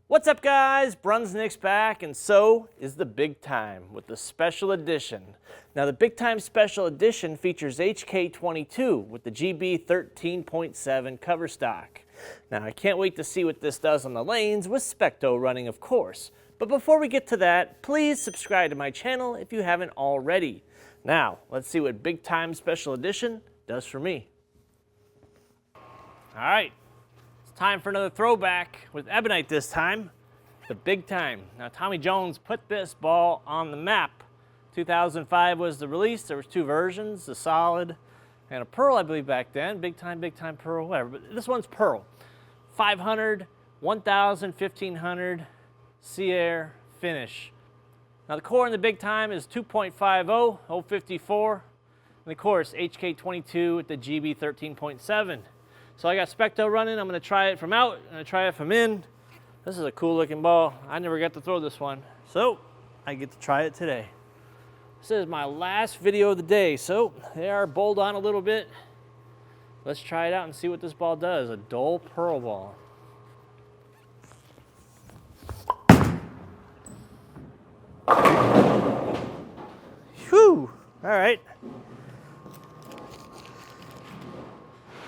What's up, guys? Brunswick's back, and so is the Big Time with the Special Edition. Now, the Big Time Special Edition features HK22 with the GB13.7 cover stock. Now, I can't wait to see what this does on the lanes with SPECTO running, of course. But before we get to that, please subscribe to my channel if you haven't already. Now, let's see what Big Time Special Edition does for me. All right. Time for another throwback with Ebonite this time, the Big Time. Now, Tommy Jones put this ball on the map. 2005 was the release. There was two versions, the solid and a pearl, I believe, back then. Big Time, pearl, whatever. But this one's pearl. 500, 1000, 1500, sea air finish. Now, the core in the Big Time is 2.50, 054. And the course, HK22 with the GB13.7. So I got SPECTO running. I'm going to try it from out. I'm going to try it from in. This is a cool looking ball. I never got to throw this one, so I get to try it today. This is my last video of the day, so they are bowled on a little bit. Let's try it out and see what this ball does. A dull pearl ball. Whew! All right.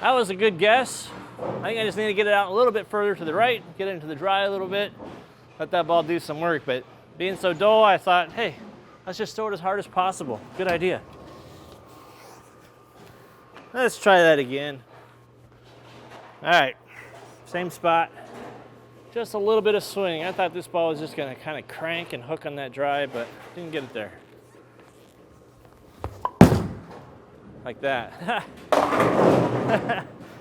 That was a good guess. I think I just need to get it out a little bit further to the right, get it into the dry a little bit, let that ball do some work. But being so dull, I thought, hey, let's just throw it as hard as possible. Good idea. Let's try that again. All right, same spot. Just a little bit of swing. I thought this ball was just gonna kind of crank and hook on that dry, but didn't get it there. Like that.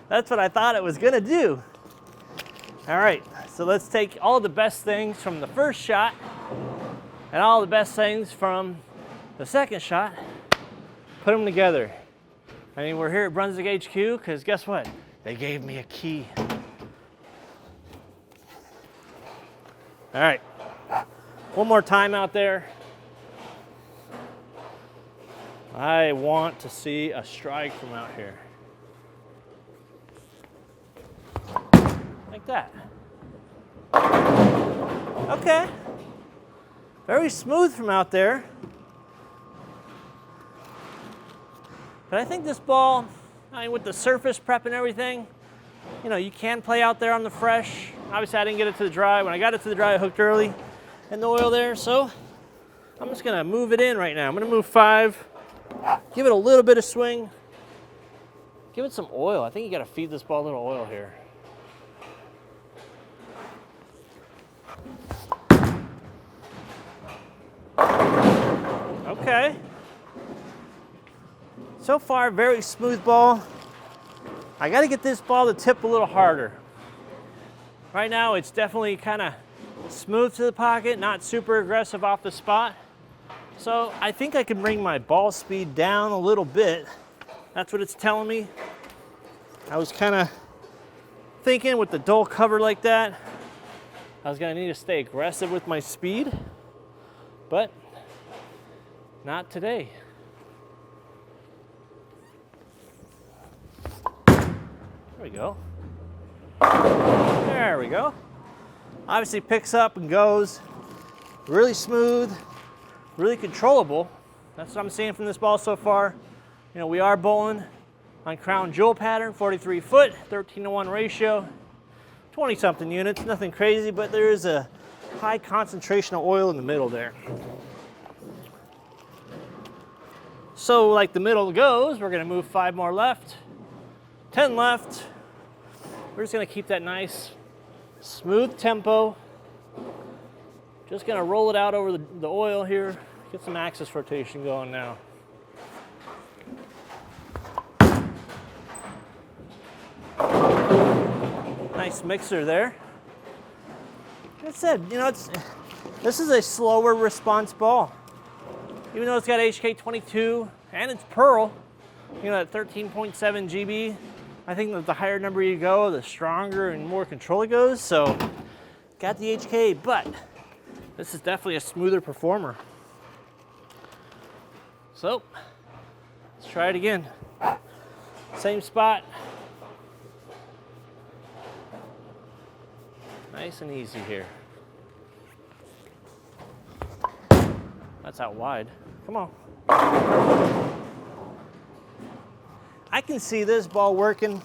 That's what I thought it was gonna do. All right, so let's take all the best things from the first shot and all the best things from the second shot, put them together. I mean, we're here at Brunswick HQ because guess what? They gave me a key. All right, one more time out there. I want to see a strike from out here. Like that. Okay. Very smooth from out there. But I think this ball, I mean, with the surface prep and everything, you know, you can play out there on the fresh. Obviously, I didn't get it to the dry. When I got it to the dry, I hooked early in the oil there. So I'm just going to move it in right now. I'm going to move 5. Give it a little bit of swing. Give it some oil. I think you got to feed this ball a little oil here. Okay. So far, very smooth ball. I got to get this ball to tip a little harder. Right now, it's definitely kind of smooth to the pocket, not super aggressive off the spot. So I think I can bring my ball speed down a little bit. That's what it's telling me. I was kind of thinking with the dull cover like that, I was going to need to stay aggressive with my speed, but not today. There we go. There we go. Obviously picks up and goes. Really smooth. Really controllable. That's what I'm seeing from this ball so far. You know, we are bowling on crown jewel pattern, 43 foot, 13-to-1 ratio, 20-something units, nothing crazy, but there is a high concentration of oil in the middle there. So like the middle goes, we're gonna move 5 more left, 10 left. We're just gonna keep that nice, smooth tempo. Just gonna roll it out over the oil here. Get some axis rotation going now. Nice mixer there. Like I said, you know, this is a slower response ball. Even though it's got HK22 and it's pearl, you know, at 13.7 GB, I think that the higher number you go, the stronger and more control it goes. So, got the HK, but this is definitely a smoother performer. So, let's try it again. Same spot. Nice and easy here. That's out wide. Come on. I can see this ball working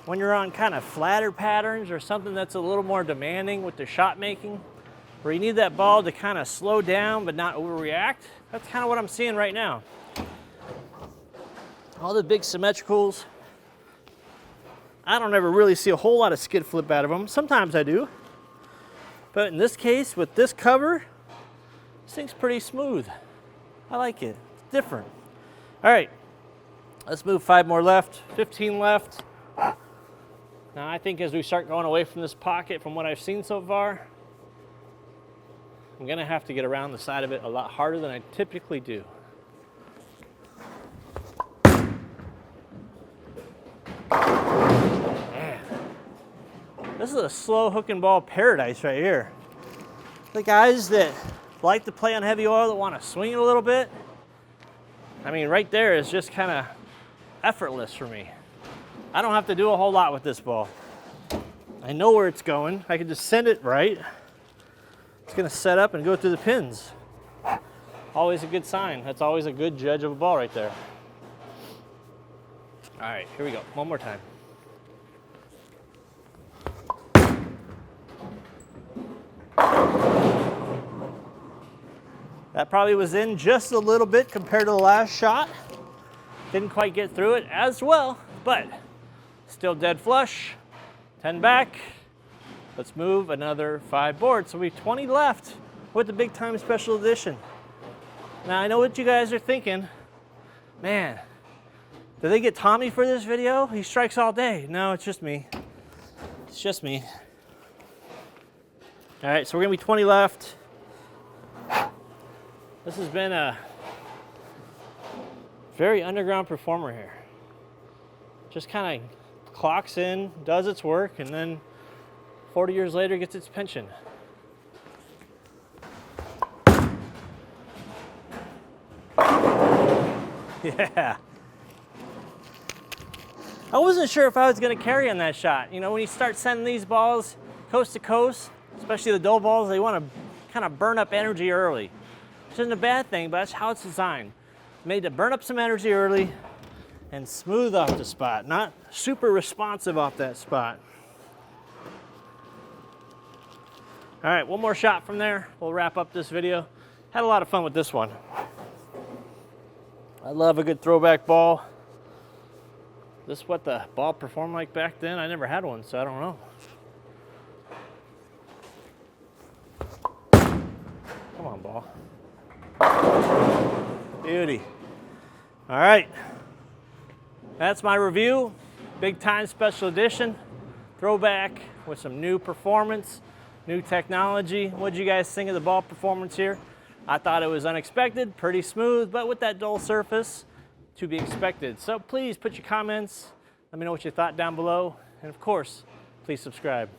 when you're on kind of flatter patterns or something that's a little more demanding with the shot making, where you need that ball to kind of slow down but not overreact. That's kind of what I'm seeing right now. All the big symmetricals, I don't ever really see a whole lot of skid flip out of them. Sometimes I do. But in this case, with this cover, this thing's pretty smooth. I like it. It's different. All right, let's move 5 more left, 15 left. Now I think as we start going away from this pocket, from what I've seen so far, I'm gonna have to get around the side of it a lot harder than I typically do. Man, this is a slow hook and ball paradise right here. The guys that like to play on heavy oil, that want to swing it a little bit, I mean, right there is just kind of effortless for me. I don't have to do a whole lot with this ball. I know where it's going. I can just send it right. It's going to set up and go through the pins. Always a good sign. That's always a good judge of a ball right there. All right, here we go. One more time. That probably was in just a little bit compared to the last shot. Didn't quite get through it as well, but still dead flush. 10 back. Let's move another 5 boards. So we have 20 left with the Big Time Special Edition. Now I know what you guys are thinking. Man, did they get Tommy for this video? He strikes all day. No, it's just me. It's just me. All right, so we're gonna be 20 left. This has been a very underground performer here. Just kind of clocks in, does its work, and then 40 years later gets its pension. Yeah. I wasn't sure if I was going to carry on that shot. You know, when you start sending these balls coast to coast, especially the dull balls, they want to kind of burn up energy early. Which isn't a bad thing, but that's how it's designed. It's made to burn up some energy early and smooth off the spot, not super responsive off that spot. All right, one more shot from there. We'll wrap up this video. Had a lot of fun with this one. I love a good throwback ball. Is this what the ball performed like back then? I never had one, so I don't know. Come on, ball. Beauty. All right. That's my review. Big Time Special Edition. Throwback with some new performance, new technology. What did you guys think of the ball performance here? I thought it was unexpected, pretty smooth, but with that dull surface, to be expected. So please put your comments. Let me know what you thought down below. And of course, please subscribe.